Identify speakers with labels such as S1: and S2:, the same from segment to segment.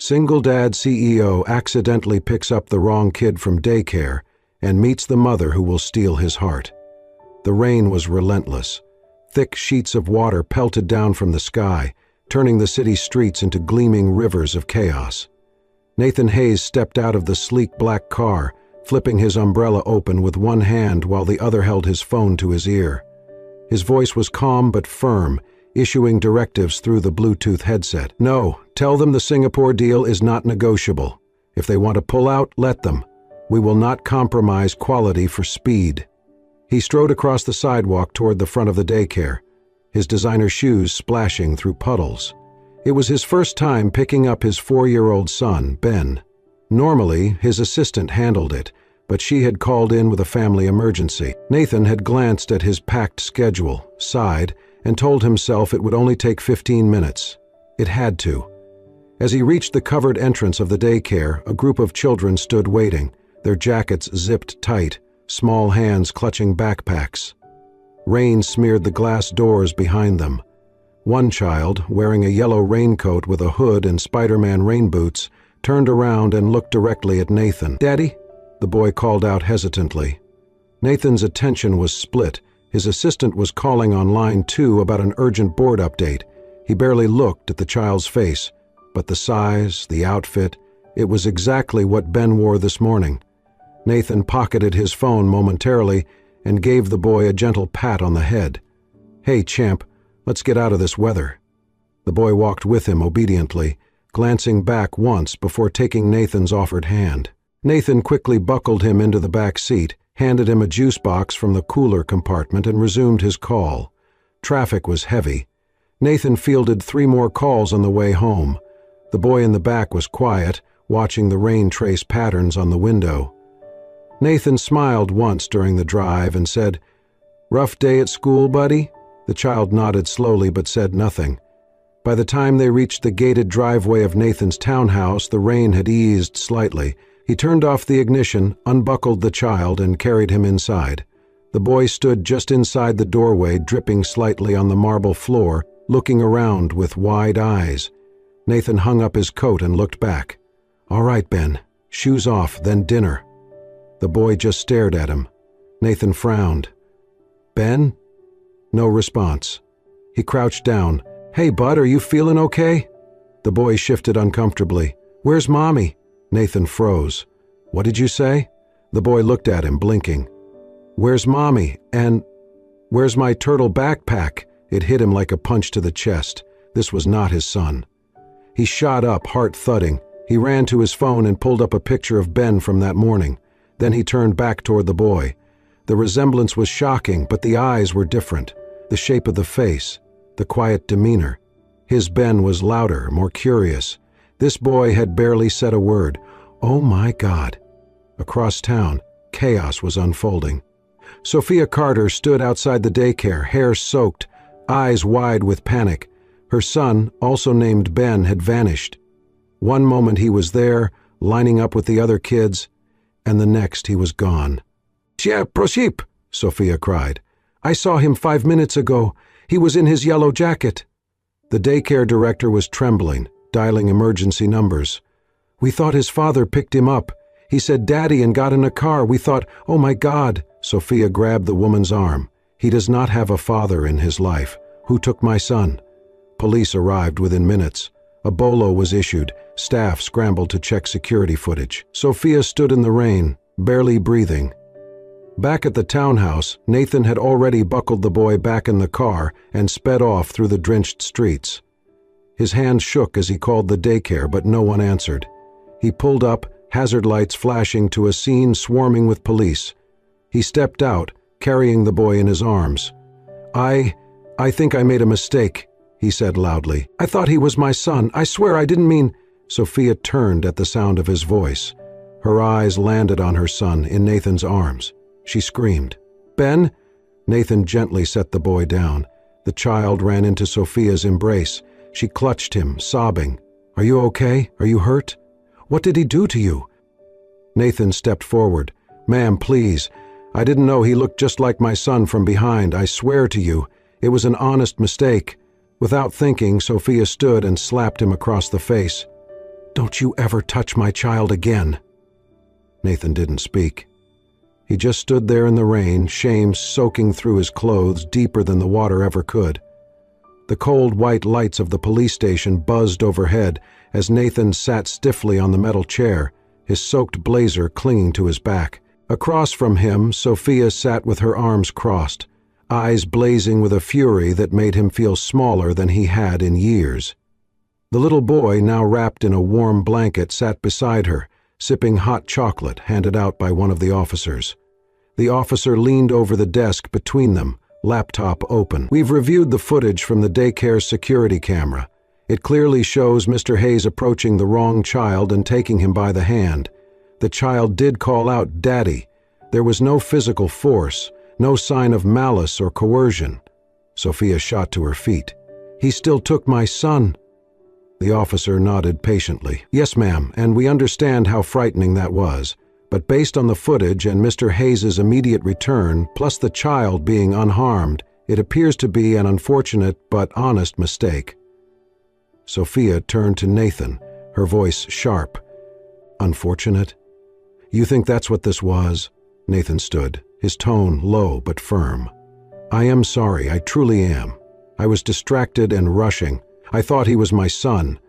S1: Single dad CEO accidentally picks up the wrong kid from daycare and meets the mother who will steal his heart. The rain was relentless. Thick sheets of water pelted down from the sky, turning the city streets into gleaming rivers of chaos. Nathan Hayes stepped out of the sleek black car, flipping his umbrella open with one hand while the other held his phone to his ear. His voice was calm but firm, issuing directives through the Bluetooth headset. "No, tell them the Singapore deal is not negotiable. If they want to pull out, let them. We will not compromise quality for speed." He strode across the sidewalk toward the front of the daycare, his designer shoes splashing through puddles. It was his first time picking up his 4-year-old son, Ben. Normally, his assistant handled it, but she had called in with a family emergency. Nathan had glanced at his packed schedule, sighed, and told himself it would only take 15 minutes. It had to. As he reached the covered entrance of the daycare, a group of children stood waiting, their jackets zipped tight, small hands clutching backpacks. Rain smeared the glass doors behind them. One child, wearing a yellow raincoat with a hood and Spider-Man rain boots, turned around and looked directly at Nathan. "Daddy?" the boy called out hesitantly. Nathan's attention was split. His assistant was calling on line 2 about an urgent board update. He barely looked at the child's face, but the size, the outfit, it was exactly what Ben wore this morning. Nathan pocketed his phone momentarily and gave the boy a gentle pat on the head. "Hey, champ, let's get out of this weather." The boy walked with him obediently, glancing back once before taking Nathan's offered hand. Nathan quickly buckled him into the back seat, handed him a juice box from the cooler compartment, and resumed his call. Traffic was heavy. Nathan fielded 3 more calls on the way home. The boy in the back was quiet, watching the rain trace patterns on the window. Nathan smiled once during the drive and said, "Rough day at school, buddy?" The child nodded slowly but said nothing. By the time they reached the gated driveway of Nathan's townhouse, the rain had eased slightly. He turned off the ignition, unbuckled the child, and carried him inside. The boy stood just inside the doorway, dripping slightly on the marble floor, looking around with wide eyes. Nathan hung up his coat and looked back. "All right, Ben. Shoes off, then dinner." The boy just stared at him. Nathan frowned. "Ben?" No response. He crouched down. "Hey, bud, are you feeling okay?" The boy shifted uncomfortably. "Where's Mommy?" Nathan froze. "What did you say?" The boy looked at him, blinking. "Where's Mommy? And where's my turtle backpack?" It hit him like a punch to the chest. This was not his son. He shot up, heart thudding. He ran to his phone and pulled up a picture of Ben from that morning. Then he turned back toward the boy. The resemblance was shocking, but the eyes were different. The shape of the face, the quiet demeanor. His Ben was louder, more curious. This boy had barely said a word. Oh my God. Across town, chaos was unfolding. Sophia Carter stood outside the daycare, hair soaked, eyes wide with panic. Her son, also named Ben, had vanished. One moment he was there, lining up with the other kids, and the next he was gone. "Tia, prosip!" Sophia cried. "I saw him 5 minutes ago. He was in his yellow jacket." The daycare director was trembling, dialing emergency numbers. "We thought his father picked him up. He said Daddy and got in a car. We thought, oh my God." Sophia grabbed the woman's arm. "He does not have a father in his life. Who took my son?" Police arrived within minutes. A bolo was issued. Staff scrambled to check security footage. Sophia stood in the rain, barely breathing. Back at the townhouse, Nathan had already buckled the boy back in the car and sped off through the drenched streets. His hand shook as he called the daycare, but no one answered. He pulled up, hazard lights flashing, to a scene swarming with police. He stepped out, carrying the boy in his arms. I think I made a mistake," he said loudly. "I thought he was my son. I swear I didn't mean—" Sophia turned at the sound of his voice. Her eyes landed on her son in Nathan's arms. She screamed. "Ben?" Nathan gently set the boy down. The child ran into Sophia's embrace. She clutched him, sobbing. "Are you okay? Are you hurt? What did he do to you?" Nathan stepped forward. "Ma'am, please. I didn't know he looked just like my son from behind. I swear to you, it was an honest mistake." Without thinking, Sophia stood and slapped him across the face. "Don't you ever touch my child again." Nathan didn't speak. He just stood there in the rain, shame soaking through his clothes deeper than the water ever could. The cold white lights of the police station buzzed overhead as Nathan sat stiffly on the metal chair, his soaked blazer clinging to his back. Across from him, Sophia sat with her arms crossed, eyes blazing with a fury that made him feel smaller than he had in years. The little boy, now wrapped in a warm blanket, sat beside her, sipping hot chocolate handed out by one of the officers. The officer leaned over the desk between them, laptop open. "We've reviewed the footage from the daycare security camera. It clearly shows Mr. Hayes approaching the wrong child and taking him by the hand. The child did call out, 'Daddy.' There was no physical force, no sign of malice or coercion." Sophia shot to her feet. "He still took my son." The officer nodded patiently. "Yes, ma'am, and we understand how frightening that was. But based on the footage and Mr. Hayes's immediate return, plus the child being unharmed, it appears to be an unfortunate but honest mistake." Sophia turned to Nathan, her voice sharp. "Unfortunate? You think that's what this was?" Nathan stood, his tone low but firm. "I am sorry, I truly am. I was distracted and rushing. I thought he was my son.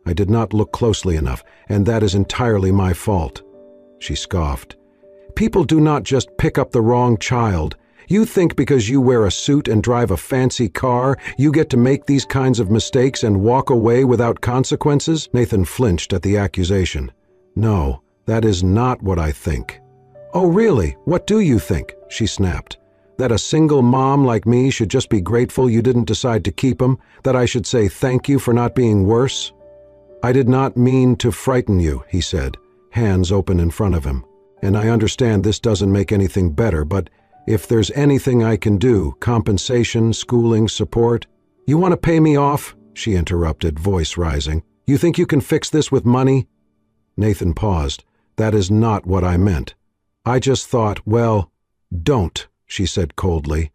S1: I did not look closely enough, and that is entirely my fault." She scoffed. "People do not just pick up the wrong child. You think because you wear a suit and drive a fancy car, you get to make these kinds of mistakes and walk away without consequences?" Nathan flinched at the accusation. "No, that is not what I think." "Oh, really? What do you think?" she snapped. "That a single mom like me should just be grateful you didn't decide to keep him? That I should say thank you for not being worse?" "I did not mean to frighten you," he said, hands open in front of him. "And I understand this doesn't make anything better, but if there's anything I can do, compensation, schooling, support—" "You want to pay me off?" she interrupted, voice rising. "You think you can fix this with money?" Nathan paused. "That is not what I meant. I just thought, well, don't," she said coldly.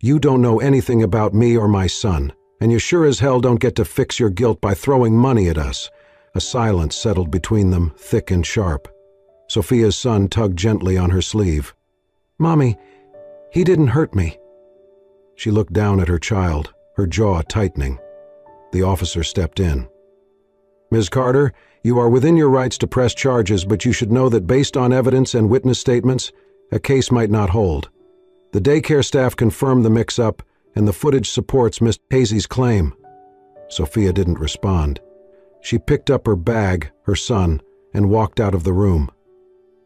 S1: "You don't know anything about me or my son, and you sure as hell don't get to fix your guilt by throwing money at us." A silence settled between them, thick and sharp. Sophia's son tugged gently on her sleeve. "Mommy, he didn't hurt me." She looked down at her child, her jaw tightening. The officer stepped in. "Ms. Carter, you are within your rights to press charges, but you should know that based on evidence and witness statements, a case might not hold. The daycare staff confirmed the mix-up, and the footage supports Miss Hayes' claim." Sophia didn't respond. She picked up her bag, her son, and walked out of the room.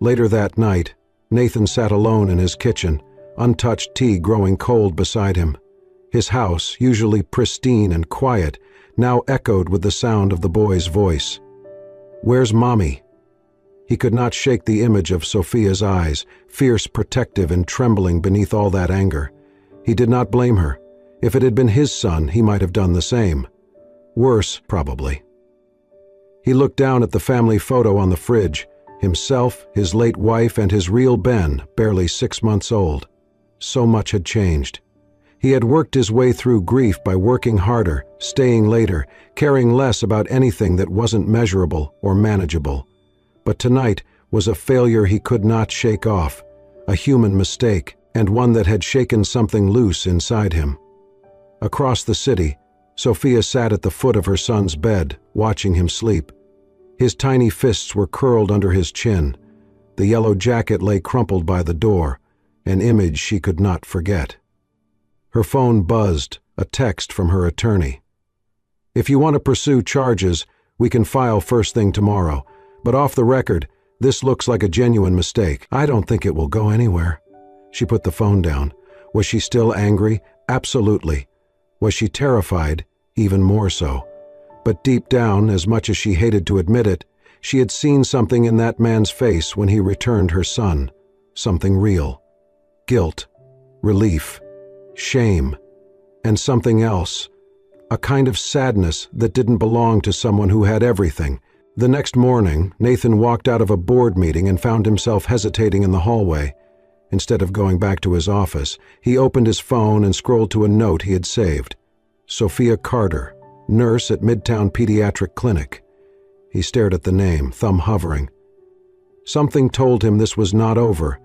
S1: Later that night, Nathan sat alone in his kitchen, untouched tea growing cold beside him. His house, usually pristine and quiet, now echoed with the sound of the boy's voice. "Where's Mommy?" He could not shake the image of Sophia's eyes, fierce, protective, and trembling beneath all that anger. He did not blame her. If it had been his son, he might have done the same. Worse, probably. He looked down at the family photo on the fridge, himself, his late wife, and his real Ben, barely 6 months old. So much had changed. He had worked his way through grief by working harder, staying later, caring less about anything that wasn't measurable or manageable. But tonight was a failure he could not shake off, a human mistake, and one that had shaken something loose inside him. Across the city, Sophia sat at the foot of her son's bed, watching him sleep. His tiny fists were curled under his chin. The yellow jacket lay crumpled by the door, an image she could not forget. Her phone buzzed, a text from her attorney. "If you want to pursue charges, we can file first thing tomorrow. But off the record, this looks like a genuine mistake. I don't think it will go anywhere." She put the phone down. Was she still angry? Absolutely. Was she terrified? Even more so. But deep down, as much as she hated to admit it, she had seen something in that man's face when he returned her son. Something real. Guilt. Relief. Shame. And something else. A kind of sadness that didn't belong to someone who had everything. The next morning, Nathan walked out of a board meeting and found himself hesitating in the hallway. Instead of going back to his office, he opened his phone and scrolled to a note he had saved. Sophia Carter, nurse at Midtown Pediatric Clinic. He stared at the name, thumb hovering. Something told him this was not over,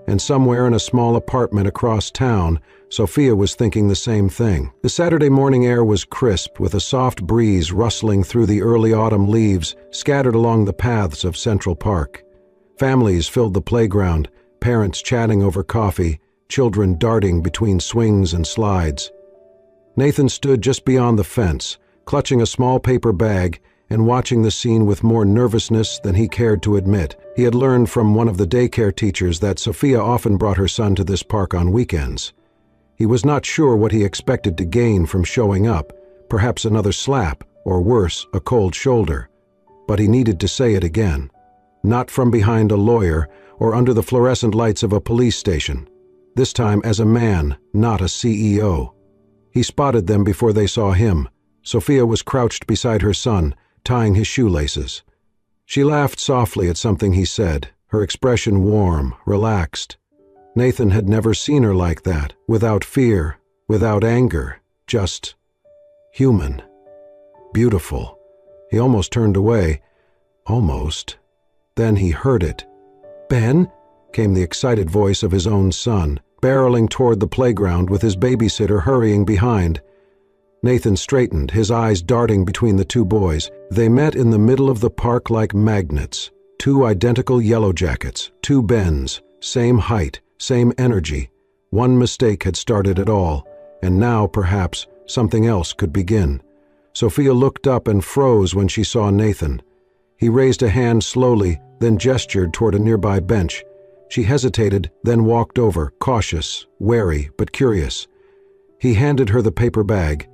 S1: and somewhere in a small apartment across town, Sophia was thinking the same thing. The Saturday morning air was crisp, with a soft breeze rustling through the early autumn leaves scattered along the paths of Central Park. Families filled the playground, parents chatting over coffee, children darting between swings and slides. Nathan stood just beyond the fence, clutching a small paper bag and watching the scene with more nervousness than he cared to admit. He had learned from one of the daycare teachers that Sophia often brought her son to this park on weekends. He was not sure what he expected to gain from showing up, perhaps another slap, or worse, a cold shoulder. But he needed to say it again. Not from behind a lawyer or under the fluorescent lights of a police station. This time as a man, not a CEO. He spotted them before they saw him. Sophia was crouched beside her son, tying his shoelaces. She laughed softly at something he said, her expression warm, relaxed. Nathan had never seen her like that, without fear, without anger, just human. Beautiful. He almost turned away. Almost. Then he heard it. "Ben?" came the excited voice of his own son, barreling toward the playground with his babysitter hurrying behind. Nathan straightened, his eyes darting between the two boys. They met in the middle of the park like magnets. Two identical yellow jackets, two Bens, same height, same energy. One mistake had started it all, and now, perhaps, something else could begin. Sophia looked up and froze when she saw Nathan. He raised a hand slowly, then gestured toward a nearby bench. She hesitated, then walked over, cautious, wary, but curious. He handed her the paper bag.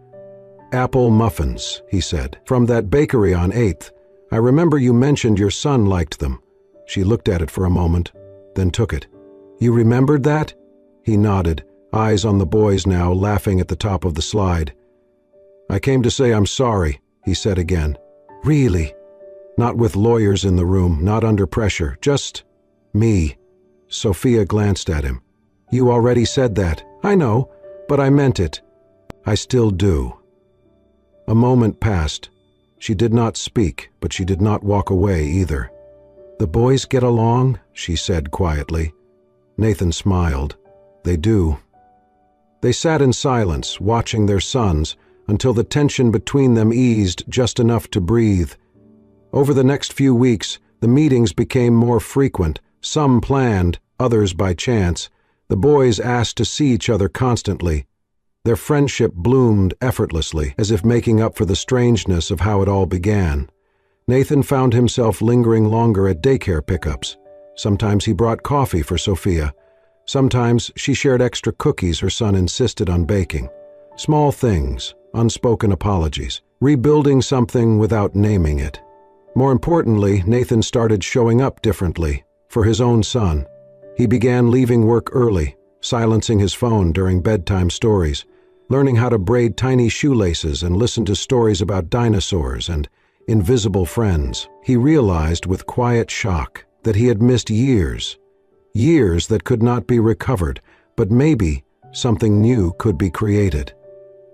S1: "Apple muffins," he said, "from that bakery on 8th. I remember you mentioned your son liked them." She looked at it for a moment, then took it. "You remembered that?" He nodded, eyes on the boys now, laughing at the top of the slide. "I came to say I'm sorry," he said again. "Really?" Not with lawyers in the room, not under pressure, just me. Sophia glanced at him. "You already said that. I know, but I meant it. I still do." A moment passed. She did not speak, but she did not walk away either. "The boys get along?" she said quietly. Nathan smiled. "They do." They sat in silence, watching their sons, until the tension between them eased just enough to breathe. Over the next few weeks, the meetings became more frequent, some planned, others by chance. The boys asked to see each other constantly. Their friendship bloomed effortlessly, as if making up for the strangeness of how it all began. Nathan found himself lingering longer at daycare pickups. Sometimes he brought coffee for Sophia. Sometimes she shared extra cookies her son insisted on baking. Small things, unspoken apologies, rebuilding something without naming it. More importantly, Nathan started showing up differently, for his own son. He began leaving work early, silencing his phone during bedtime stories, learning how to braid tiny shoelaces and listen to stories about dinosaurs and invisible friends. He realized with quiet shock that he had missed years that could not be recovered, but maybe something new could be created.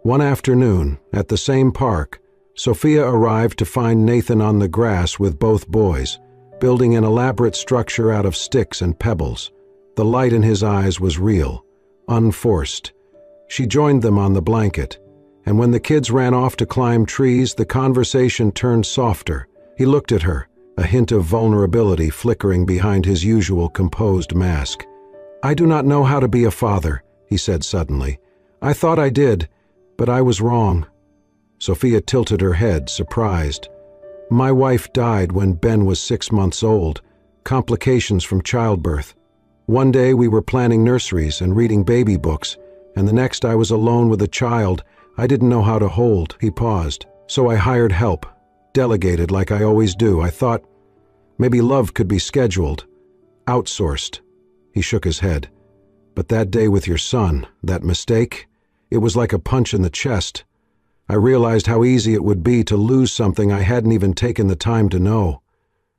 S1: One afternoon, at the same park, Sophia arrived to find Nathan on the grass with both boys, building an elaborate structure out of sticks and pebbles. The light in his eyes was real, unforced. She joined them on the blanket, and when the kids ran off to climb trees, the conversation turned softer. He looked at her, a hint of vulnerability flickering behind his usual composed mask. "I do not know how to be a father," he said suddenly. "I thought I did, but I was wrong." Sophia tilted her head, surprised. "My wife died when Ben was 6 months old, complications from childbirth. One day we were planning nurseries and reading baby books, and the next I was alone with a child I didn't know how to hold." He paused. "So I hired help, delegated like I always do. I thought maybe love could be scheduled, outsourced." He shook his head. "But that day with your son, that mistake, it was like a punch in the chest. I realized how easy it would be to lose something I hadn't even taken the time to know."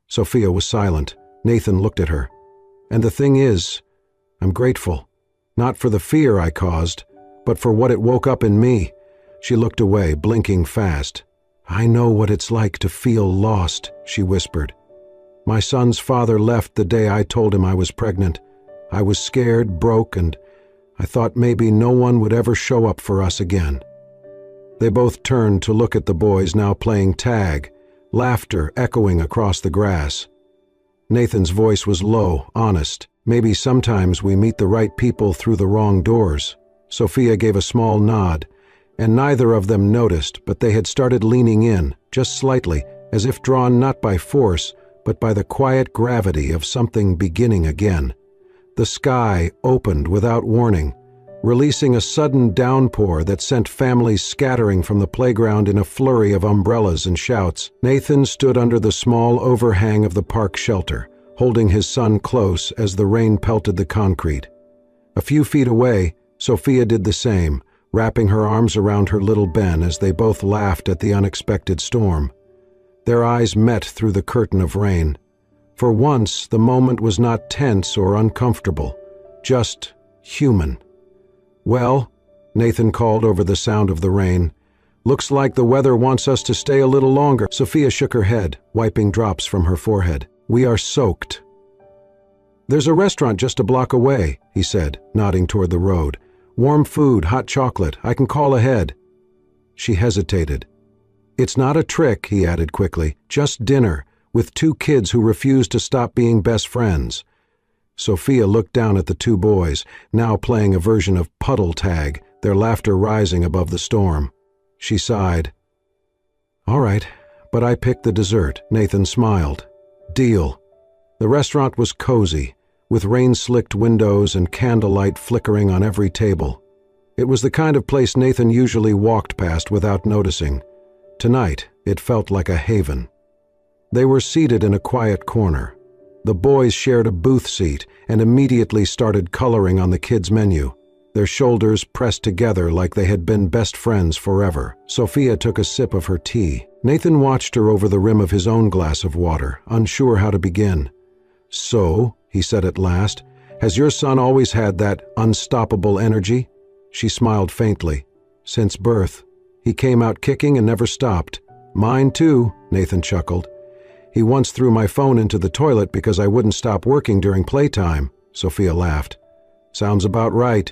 S1: Sophia was silent. Nathan looked at her. "And the thing is, I'm grateful. Not for the fear I caused, but for what it woke up in me." She looked away, blinking fast. "I know what it's like to feel lost," she whispered. "My son's father left the day I told him I was pregnant. I was scared, broke, and I thought maybe no one would ever show up for us again." They both turned to look at the boys now playing tag, laughter echoing across the grass. Nathan's voice was low, honest. "Maybe sometimes we meet the right people through the wrong doors." Sophia gave a small nod, and neither of them noticed, but they had started leaning in, just slightly, as if drawn not by force, but by the quiet gravity of something beginning again. The sky opened without warning, releasing a sudden downpour that sent families scattering from the playground in a flurry of umbrellas and shouts. Nathan stood under the small overhang of the park shelter, holding his son close as the rain pelted the concrete. A few feet away, Sophia did the same, wrapping her arms around her little Ben as they both laughed at the unexpected storm. Their eyes met through the curtain of rain. For once, the moment was not tense or uncomfortable, just human. "Well," Nathan called over the sound of the rain, "looks like the weather wants us to stay a little longer." Sophia shook her head, wiping drops from her forehead. "We are soaked." "There's a restaurant just a block away," he said, nodding toward the road. "Warm food, hot chocolate. I can call ahead." She hesitated. "It's not a trick," he added quickly, "just dinner, with two kids who refuse to stop being best friends." Sophia looked down at the two boys, now playing a version of puddle tag, their laughter rising above the storm. She sighed. "All right, but I picked the dessert." Nathan smiled. "Deal." The restaurant was cozy, with rain-slicked windows and candlelight flickering on every table. It was the kind of place Nathan usually walked past without noticing. Tonight, it felt like a haven. They were seated in a quiet corner. The boys shared a booth seat and immediately started coloring on the kids' menu, their shoulders pressed together like they had been best friends forever. Sophia took a sip of her tea. Nathan watched her over the rim of his own glass of water, unsure how to begin. "So," he said at last, "has your son always had that unstoppable energy?" She smiled faintly. "Since birth. He came out kicking and never stopped." "Mine too," Nathan chuckled. "He once threw my phone into the toilet because I wouldn't stop working during playtime," Sophia laughed. "Sounds about right."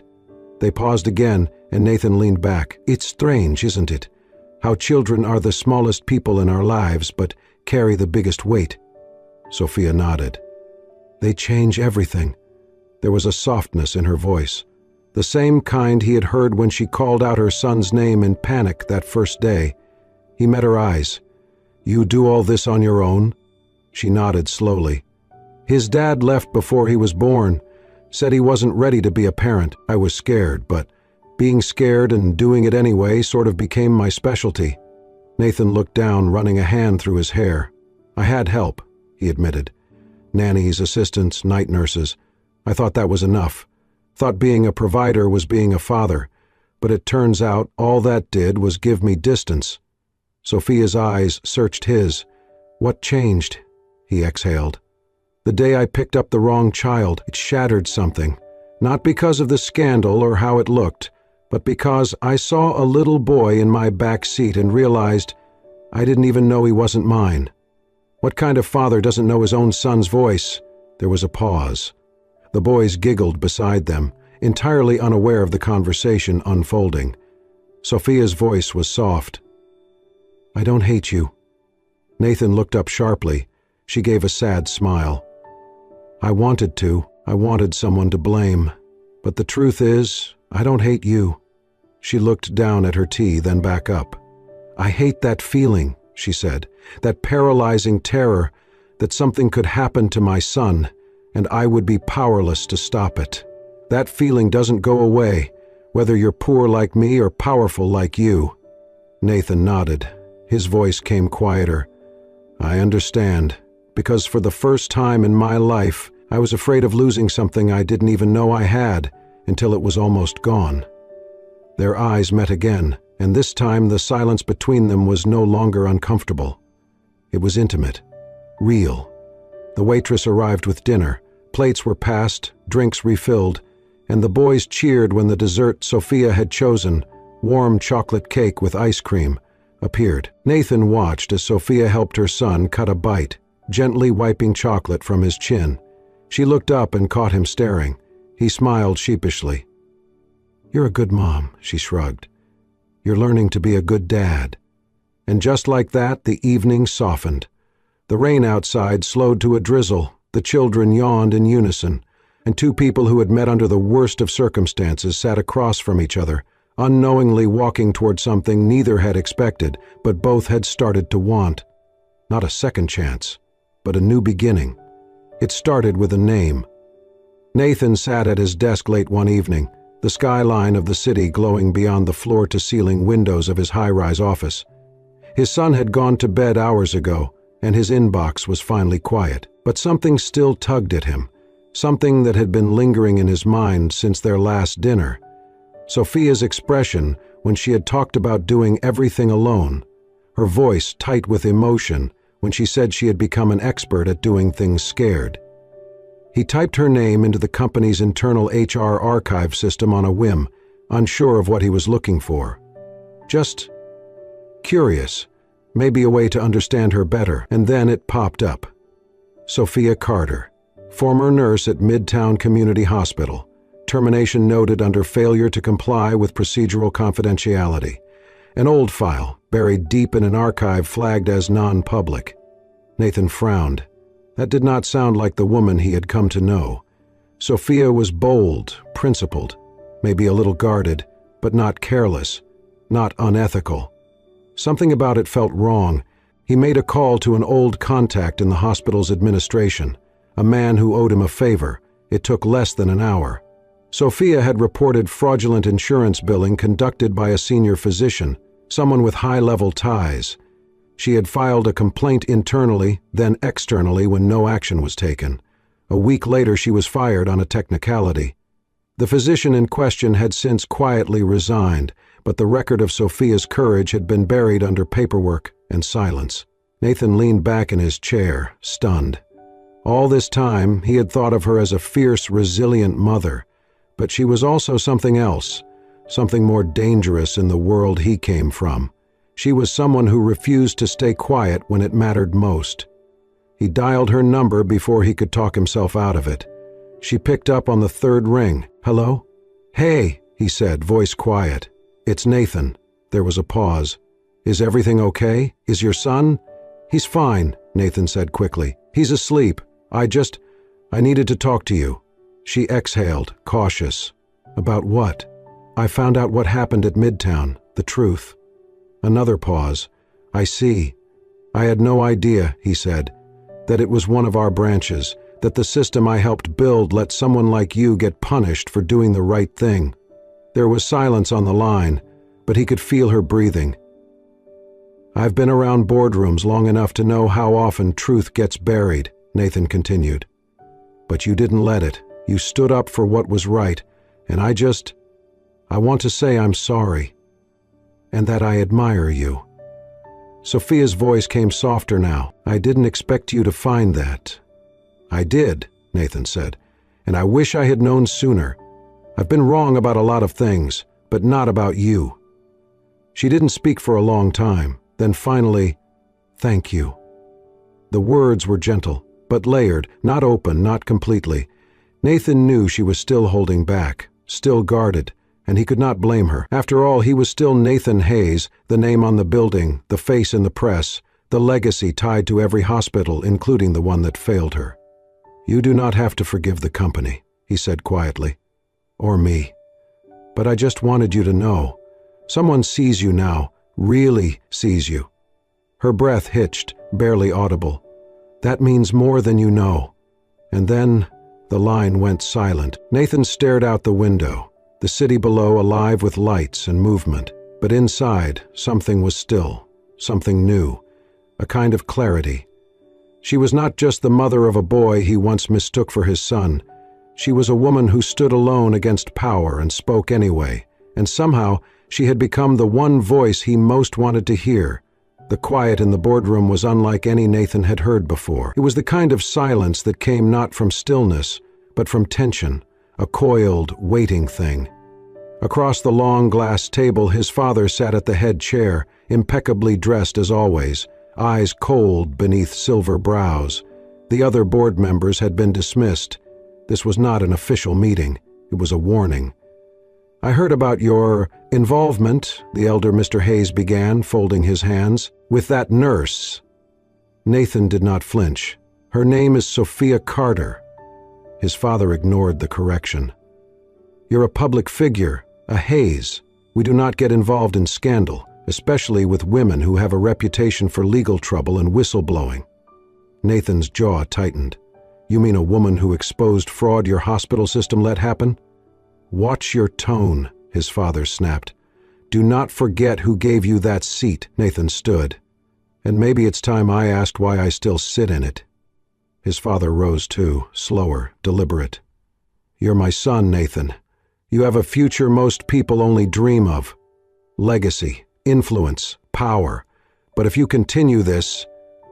S1: They paused again, and Nathan leaned back. "It's strange, isn't it? How children are the smallest people in our lives, but carry the biggest weight." Sophia nodded. "They change everything." There was a softness in her voice, the same kind he had heard when she called out her son's name in panic that first day. He met her eyes. "You do all this on your own?" She nodded slowly. "His dad left before he was born, said he wasn't ready to be a parent. I was scared, but being scared and doing it anyway sort of became my specialty." Nathan looked down, running a hand through his hair. "I had help," he admitted. "Nannies, assistants, night nurses. I thought that was enough. Thought being a provider was being a father, but it turns out all that did was give me distance." Sophia's eyes searched his. "What changed?" he exhaled. "The day I picked up the wrong child, it shattered something. Not because of the scandal or how it looked, but because I saw a little boy in my back seat and realized I didn't even know he wasn't mine. What kind of father doesn't know his own son's voice?" There was a pause. The boys giggled beside them, entirely unaware of the conversation unfolding. Sophia's voice was soft. "I don't hate you." Nathan looked up sharply. She gave a sad smile. "I wanted to. I wanted someone to blame. But the truth is, I don't hate you." She looked down at her tea, then back up. "I hate that feeling," she said, "that paralyzing terror that something could happen to my son, and I would be powerless to stop it. That feeling doesn't go away, whether you're poor like me or powerful like you." Nathan nodded. His voice came quieter. "I understand, because for the first time in my life, I was afraid of losing something I didn't even know I had until it was almost gone." Their eyes met again, and this time the silence between them was no longer uncomfortable. It was intimate, real. The waitress arrived with dinner. Plates were passed, drinks refilled, and the boys cheered when the dessert Sophia had chosen, warm chocolate cake with ice cream, appeared. Nathan watched as Sophia helped her son cut a bite, gently wiping chocolate from his chin. She looked up and caught him staring. He smiled sheepishly. "You're a good mom," she shrugged. "You're learning to be a good dad." And just like that, the evening softened. The rain outside slowed to a drizzle, the children yawned in unison, and two people who had met under the worst of circumstances sat across from each other, unknowingly walking toward something neither had expected, but both had started to want. Not a second chance, but a new beginning. It started with a name. Nathan sat at his desk late one evening, the skyline of the city glowing beyond the floor-to-ceiling windows of his high-rise office. His son had gone to bed hours ago, and his inbox was finally quiet. But something still tugged at him, something that had been lingering in his mind since their last dinner. Sophia's expression when she had talked about doing everything alone, her voice tight with emotion when she said she had become an expert at doing things scared. He typed her name into the company's internal HR archive system on a whim, unsure of what he was looking for. Just curious, maybe a way to understand her better, and then it popped up. Sophia Carter, former nurse at Midtown Community Hospital. Termination noted under failure to comply with procedural confidentiality. An old file, buried deep in an archive flagged as non-public. Nathan frowned. That did not sound like the woman he had come to know. Sophia was bold, principled, maybe a little guarded, but not careless, not unethical. Something about it felt wrong. He made a call to an old contact in the hospital's administration, a man who owed him a favor. It took less than an hour. Sophia had reported fraudulent insurance billing conducted by a senior physician, someone with high-level ties. She had filed a complaint internally, then externally when no action was taken. A week later she was fired on a technicality. The physician in question had since quietly resigned, but the record of Sophia's courage had been buried under paperwork and silence. Nathan leaned back in his chair, stunned. All this time he had thought of her as a fierce, resilient mother, but she was also something else, something more dangerous in the world he came from. She was someone who refused to stay quiet when it mattered most. He dialed her number before he could talk himself out of it. She picked up on the third ring. "Hello?" "Hey," he said, voice quiet. "It's Nathan." There was a pause. "Is everything okay? Is your son?" "He's fine," Nathan said quickly. "He's asleep. I needed to talk to you." She exhaled, cautious. "About what?" "I found out what happened at Midtown, the truth." Another pause. "I see. I had no idea," he said, "that it was one of our branches, that the system I helped build let someone like you get punished for doing the right thing." There was silence on the line, but he could feel her breathing. "I've been around boardrooms long enough to know how often truth gets buried," Nathan continued. "But you didn't let it. You stood up for what was right, and I want to say I'm sorry, and that I admire you." Sophia's voice came softer now. "I didn't expect you to find that." "I did," Nathan said, "and I wish I had known sooner. I've been wrong about a lot of things, but not about you." She didn't speak for a long time, then finally, "Thank you." The words were gentle, but layered, not open, not completely. Nathan knew she was still holding back, still guarded, and he could not blame her. After all, he was still Nathan Hayes, the name on the building, the face in the press, the legacy tied to every hospital, including the one that failed her. "You do not have to forgive the company," he said quietly. "Or me. But I just wanted you to know. Someone sees you now, really sees you." Her breath hitched, barely audible. "That means more than you know." And then the line went silent. Nathan stared out the window, the city below alive with lights and movement. But inside, something was still, something new, a kind of clarity. She was not just the mother of a boy he once mistook for his son. She was a woman who stood alone against power and spoke anyway, and somehow she had become the one voice he most wanted to hear. The quiet in the boardroom was unlike any Nathan had heard before. It was the kind of silence that came not from stillness, but from tension, a coiled, waiting thing. Across the long glass table, his father sat at the head chair, impeccably dressed as always, eyes cold beneath silver brows. The other board members had been dismissed. This was not an official meeting. It was a warning. "I heard about your involvement," the elder Mr. Hayes began, folding his hands, "with that nurse." Nathan did not flinch. "Her name is Sophia Carter." His father ignored the correction. "You're a public figure, a Hayes. We do not get involved in scandal, especially with women who have a reputation for legal trouble and whistleblowing." Nathan's jaw tightened. "You mean a woman who exposed fraud your hospital system let happen?" "Watch your tone," his father snapped. "Do not forget who gave you that seat." Nathan stood. "And maybe it's time I asked why I still sit in it." His father rose too, slower, deliberate. "You're my son, Nathan. You have a future most people only dream of. Legacy, influence, power. But if you continue this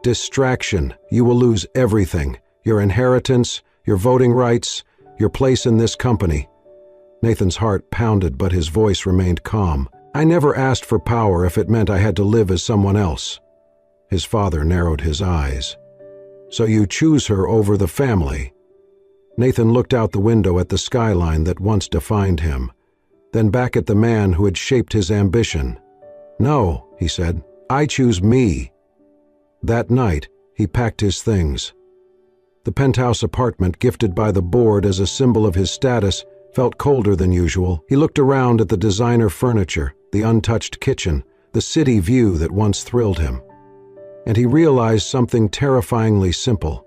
S1: distraction, you will lose everything. Your inheritance, your voting rights, your place in this company." Nathan's heart pounded, but his voice remained calm. "I never asked for power if it meant I had to live as someone else." His father narrowed his eyes. "So you choose her over the family?" Nathan looked out the window at the skyline that once defined him, then back at the man who had shaped his ambition. "No," he said, "I choose me." That night, he packed his things. The penthouse apartment gifted by the board as a symbol of his status felt colder than usual. He looked around at the designer furniture, the untouched kitchen, the city view that once thrilled him. And he realized something terrifyingly simple.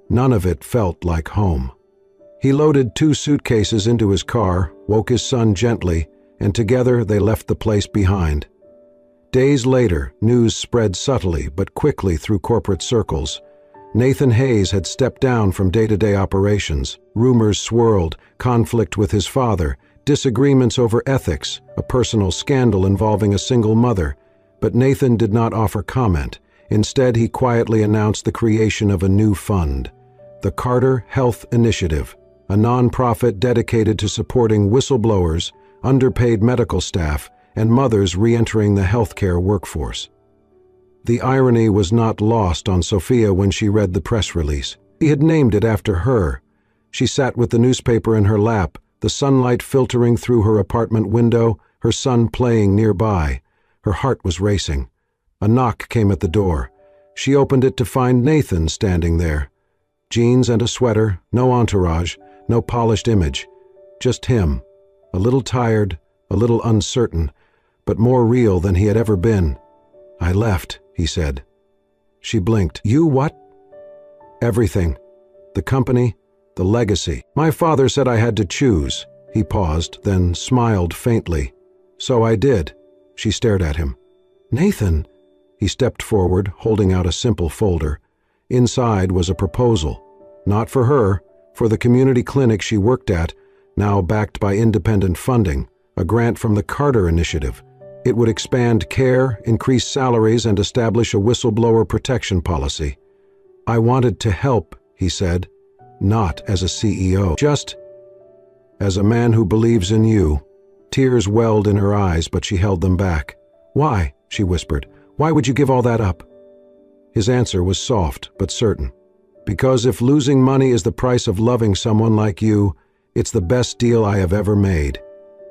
S1: None of it felt like home. He loaded 2 suitcases into his car, woke his son gently, and together they left the place behind. Days later, news spread subtly but quickly through corporate circles. Nathan Hayes had stepped down from day-to-day operations. Rumors swirled, conflict with his father, disagreements over ethics, a personal scandal involving a single mother. But Nathan did not offer comment. Instead, he quietly announced the creation of a new fund, the Carter Health Initiative, a nonprofit dedicated to supporting whistleblowers, underpaid medical staff, and mothers re-entering the healthcare workforce. The irony was not lost on Sophia when she read the press release. He had named it after her. She sat with the newspaper in her lap, the sunlight filtering through her apartment window, her son playing nearby. Her heart was racing. A knock came at the door. She opened it to find Nathan standing there. Jeans and a sweater, no entourage, no polished image. Just him, a little tired, a little uncertain, but more real than he had ever been. "I left," he said. She blinked. "You what?" "Everything. The company, the legacy. My father said I had to choose." He paused, then smiled faintly. "So I did." She stared at him. "Nathan!" He stepped forward, holding out a simple folder. Inside was a proposal. Not for her, for the community clinic she worked at, now backed by independent funding, a grant from the Carter Initiative. It would expand care, increase salaries, and establish a whistleblower protection policy. "I wanted to help," he said, "not as a CEO, just as a man who believes in you." Tears welled in her eyes, but she held them back. "Why?" she whispered. "Why would you give all that up?" His answer was soft but certain. "Because if losing money is the price of loving someone like you, it's the best deal I have ever made."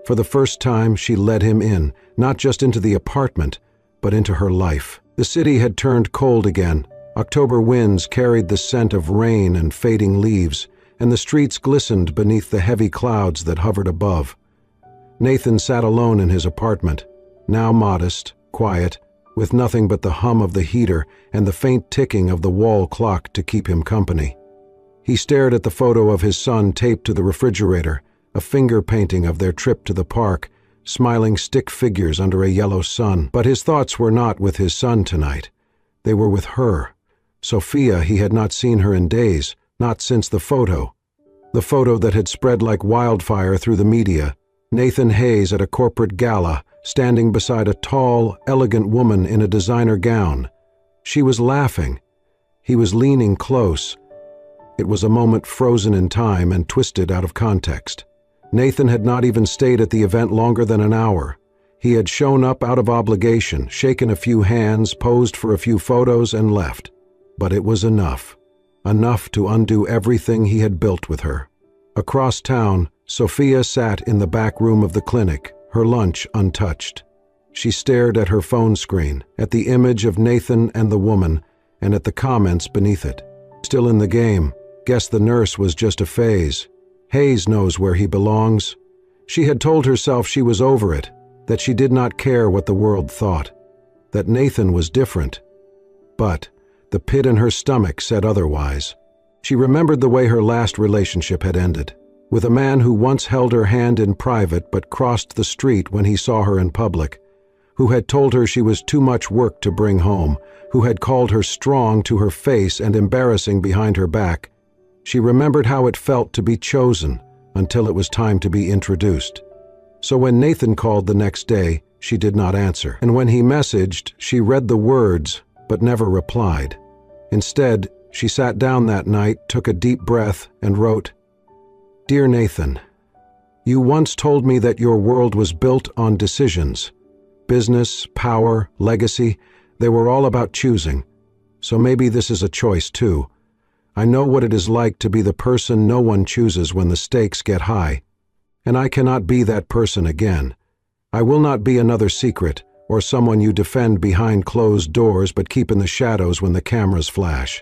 S1: For the first time, she let him in, not just into the apartment, but into her life. The city had turned cold again. October winds carried the scent of rain and fading leaves, and the streets glistened beneath the heavy clouds that hovered above. Nathan sat alone in his apartment, now modest, quiet, with nothing but the hum of the heater and the faint ticking of the wall clock to keep him company. He stared at the photo of his son taped to the refrigerator, a finger painting of their trip to the park, smiling stick figures under a yellow sun. But his thoughts were not with his son tonight. They were with her. Sophia, he had not seen her in days, not since the photo. The photo that had spread like wildfire through the media. Nathan Hayes at a corporate gala, standing beside a tall, elegant woman in a designer gown. She was laughing. He was leaning close. It was a moment frozen in time and twisted out of context. Nathan had not even stayed at the event longer than an hour. He had shown up out of obligation, shaken a few hands, posed for a few photos, and left. But it was enough. Enough to undo everything he had built with her. Across town, Sophia sat in the back room of the clinic, her lunch untouched. She stared at her phone screen, at the image of Nathan and the woman, and at the comments beneath it. Still in the game. Guess the nurse was just a phase. Hayes knows where he belongs. She had told herself she was over it, that she did not care what the world thought, that Nathan was different. But the pit in her stomach said otherwise. She remembered the way her last relationship had ended, with a man who once held her hand in private but crossed the street when he saw her in public, who had told her she was too much work to bring home, who had called her strong to her face and embarrassing behind her back. She remembered how it felt to be chosen until it was time to be introduced. So when Nathan called the next day, she did not answer. And when he messaged, she read the words but never replied. Instead, she sat down that night, took a deep breath, and wrote, "Dear Nathan, you once told me that your world was built on decisions. Business, power, legacy, they were all about choosing. So maybe this is a choice too. I know what it is like to be the person no one chooses when the stakes get high. And I cannot be that person again. I will not be another secret, or someone you defend behind closed doors but keep in the shadows when the cameras flash.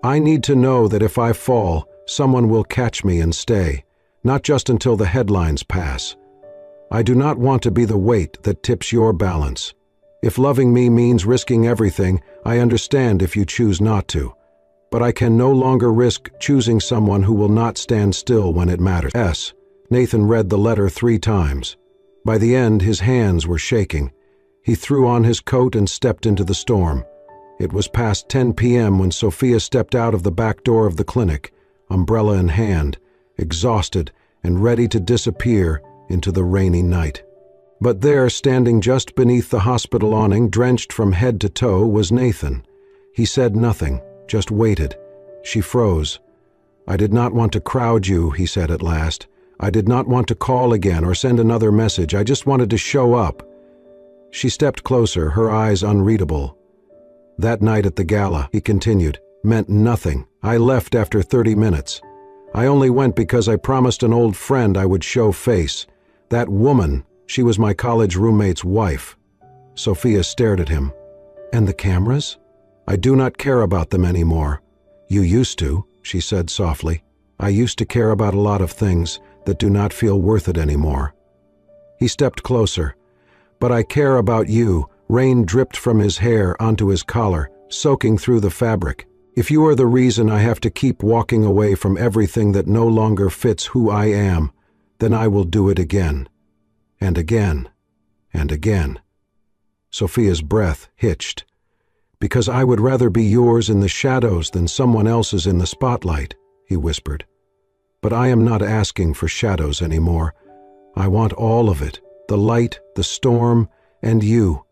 S1: I need to know that if I fall, someone will catch me and stay, not just until the headlines pass. I do not want to be the weight that tips your balance. If loving me means risking everything, I understand if you choose not to. But I can no longer risk choosing someone who will not stand still when it matters." Nathan read the letter 3 times. By the end, his hands were shaking. He threw on his coat and stepped into the storm. It was past 10 p.m. when Sophia stepped out of the back door of the clinic, umbrella in hand, exhausted and ready to disappear into the rainy night. But there, standing just beneath the hospital awning, drenched from head to toe, was Nathan. He said nothing, just waited. She froze. "I did not want to crowd you," he said at last. "I did not want to call again or send another message. I just wanted to show up." She stepped closer, her eyes unreadable. "That night at the gala," he continued, "meant nothing. I left after 30 minutes. I only went because I promised an old friend I would show face. That woman, she was my college roommate's wife." Sophia stared at him. "And the cameras?" "I do not care about them anymore." "You used to," she said softly. "I used to care about a lot of things that do not feel worth it anymore." He stepped closer. "But I care about you." Rain dripped from his hair onto his collar, soaking through the fabric. "If you are the reason I have to keep walking away from everything that no longer fits who I am, then I will do it again. And again. And again." Sophia's breath hitched. "Because I would rather be yours in the shadows than someone else's in the spotlight," he whispered. "But I am not asking for shadows anymore. I want all of it, the light, the storm, and you."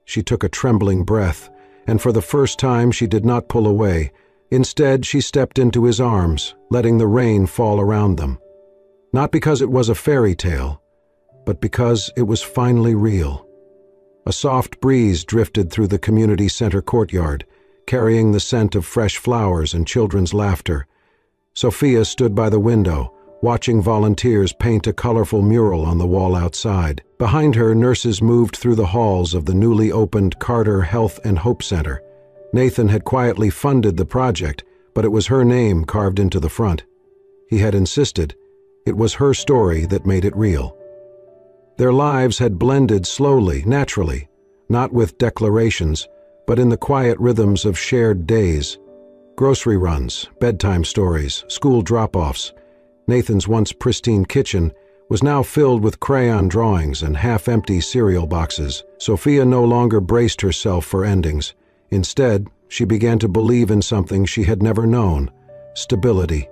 S1: She took a trembling breath, and for the first time she did not pull away. Instead, she stepped into his arms, letting the rain fall around them. Not because it was a fairy tale, but because it was finally real. A soft breeze drifted through the community center courtyard, carrying the scent of fresh flowers and children's laughter. Sophia stood by the window, watching volunteers paint a colorful mural on the wall outside. Behind her, nurses moved through the halls of the newly opened Carter Health and Hope Center. Nathan had quietly funded the project, but it was her name carved into the front. He had insisted. It was her story that made it real. Their lives had blended slowly, naturally, not with declarations, but in the quiet rhythms of shared days. Grocery runs, bedtime stories, school drop-offs. Nathan's once pristine kitchen was now filled with crayon drawings and half-empty cereal boxes. Sophia no longer braced herself for endings. Instead, she began to believe in something she had never known: stability.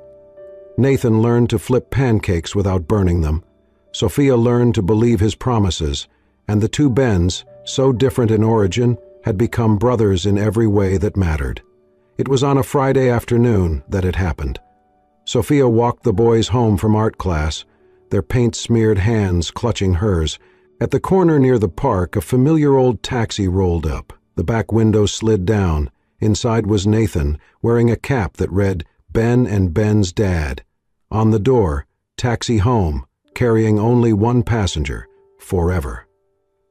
S1: Nathan learned to flip pancakes without burning them. Sophia learned to believe his promises, and the two Bens, so different in origin, had become brothers in every way that mattered. It was on a Friday afternoon that it happened. Sophia walked the boys home from art class, their paint-smeared hands clutching hers. At the corner near the park, a familiar old taxi rolled up. The back window slid down. Inside was Nathan, wearing a cap that read, "Ben and Ben's Dad." On the door, "Taxi home, carrying only one passenger, forever."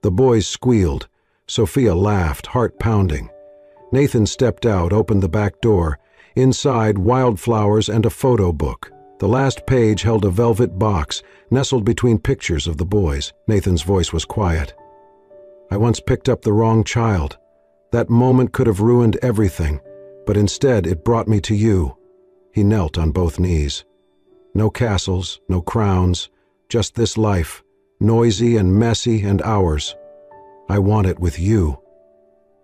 S1: The boys squealed. Sophia laughed, heart pounding. Nathan stepped out, opened the back door. Inside, wildflowers and a photo book. The last page held a velvet box, nestled between pictures of the boys. Nathan's voice was quiet. "I once picked up the wrong child. That moment could have ruined everything, but instead it brought me to you." He knelt on both knees. "No castles, no crowns, just this life, noisy and messy and ours. I want it with you."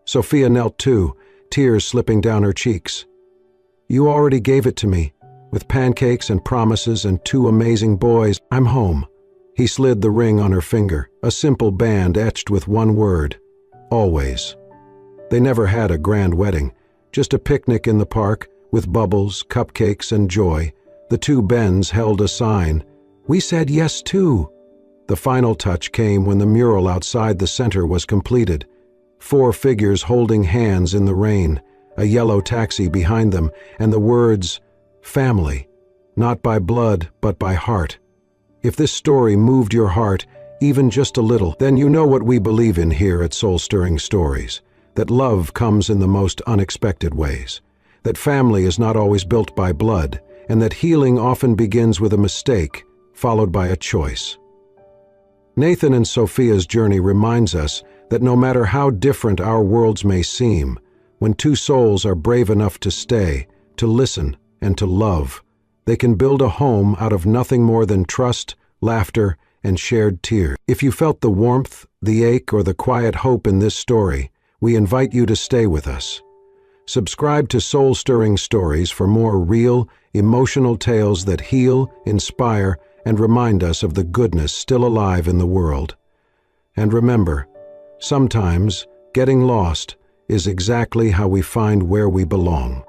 S1: Sophia knelt too, tears slipping down her cheeks. "You already gave it to me, with pancakes and promises and 2 amazing boys. I'm home." He slid the ring on her finger, a simple band etched with one word: always. They never had a grand wedding, just a picnic in the park with bubbles, cupcakes, and joy. The 2 Bens held a sign: "We said yes too." The final touch came when the mural outside the center was completed. 4 figures holding hands in the rain, a yellow taxi behind them, and the words, "Family, not by blood but by heart." If this story moved your heart, even just a little, then you know what we believe in here at Soul-Stirring Stories, that love comes in the most unexpected ways, that family is not always built by blood, and that healing often begins with a mistake, followed by a choice. Nathan and Sophia's journey reminds us that no matter how different our worlds may seem, when 2 souls are brave enough to stay, to listen, and to love, they can build a home out of nothing more than trust, laughter, and shared tears. If you felt the warmth, the ache, or the quiet hope in this story, we invite you to stay with us. Subscribe to Soul-Stirring Stories for more real, emotional tales that heal, inspire, and remind us of the goodness still alive in the world. And remember, sometimes getting lost is exactly how we find where we belong.